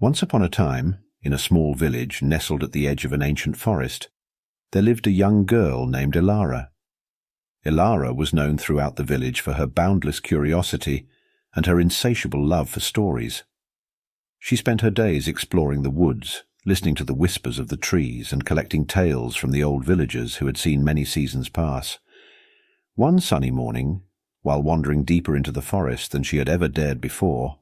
Once upon a time, in a small village nestled at the edge of an ancient forest, there lived a young girl named Elara. Elara was known throughout the village for her boundless curiosity and her insatiable love for stories. She spent her days exploring the woods, listening to the whispers of the trees and collecting tales from the old villagers who had seen many seasons pass. One sunny morning, while wandering deeper into the forest than she had ever dared before,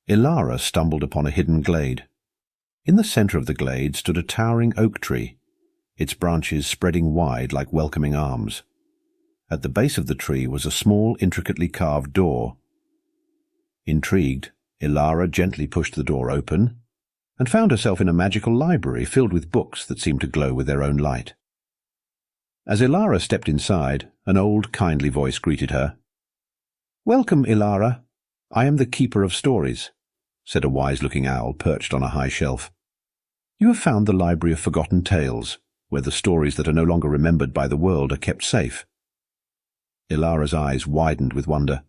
Elara stumbled upon a hidden glade. In the center of the glade stood a towering oak tree, its branches spreading wide like welcoming arms. At the base of the tree was a small, intricately carved door. Intrigued, Elara gently pushed the door open and found herself in a magical library filled with books that seemed to glow with their own light. As Elara stepped inside, an old, kindly voice greeted her. "Welcome, Elara. I am the Keeper of Stories," said a wise-looking owl perched on a high shelf. "You have found the Library of Forgotten Tales, where the stories that are no longer remembered by the world are kept safe." Elara's eyes widened with wonder.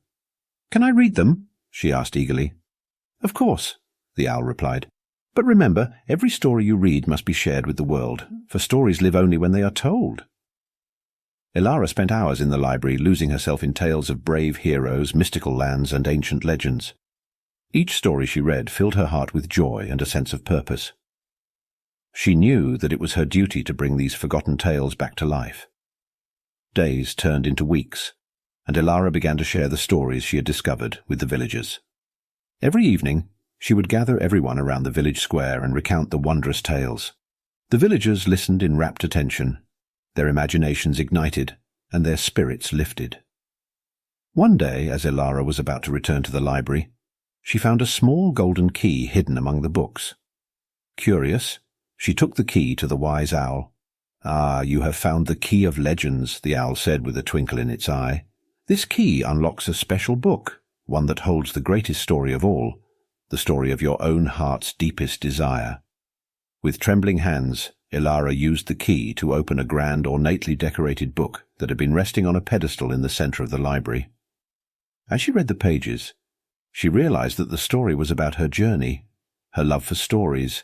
"Can I read them?" she asked eagerly. "Of course," the owl replied. "But remember, every story you read must be shared with the world, for stories live only when they are told." Elara spent hours in the library, losing herself in tales of brave heroes, mystical lands, and ancient legends. Each story she read filled her heart with joy and a sense of purpose. She knew that it was her duty to bring these forgotten tales back to life. Days turned into weeks, and Elara began to share the stories she had discovered with the villagers. Every evening, she would gather everyone around the village square and recount the wondrous tales. The villagers listened in rapt attention, their imaginations ignited, and their spirits lifted. One day, as Elara was about to return to the library, she found a small golden key hidden among the books. Curious, she took the key to the wise owl. "Ah, you have found the key of legends," the owl said with a twinkle in its eye. "This key unlocks a special book, one that holds the greatest story of all, the story of your own heart's deepest desire." With trembling hands, Elara used the key to open a grand, ornately decorated book that had been resting on a pedestal in the center of the library. As she read the pages, she realized that the story was about her journey, her love for stories,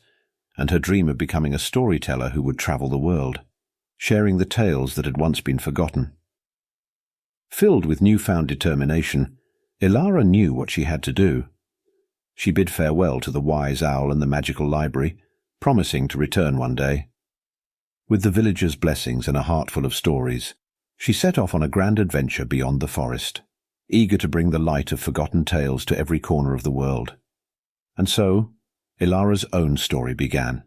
and her dream of becoming a storyteller who would travel the world, sharing the tales that had once been forgotten. Filled with newfound determination, Elara knew what she had to do. She bid farewell to the wise owl and the magical library, promising to return one day. With the villagers' blessings and a heart full of stories, she set off on a grand adventure beyond the forest, eager to bring the light of forgotten tales to every corner of the world. And so, Elara's own story began.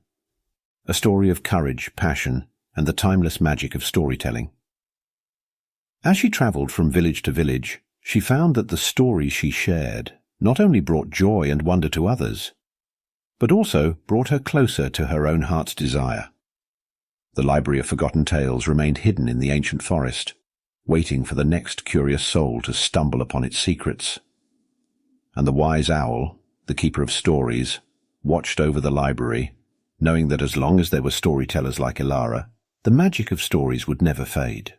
A story of courage, passion, and the timeless magic of storytelling. As she traveled from village to village, she found that the stories she shared not only brought joy and wonder to others, but also brought her closer to her own heart's desire. The Library of Forgotten Tales remained hidden in the ancient forest, waiting for the next curious soul to stumble upon its secrets. And the wise owl, the keeper of stories, watched over the library, knowing that as long as there were storytellers like Elara, the magic of stories would never fade.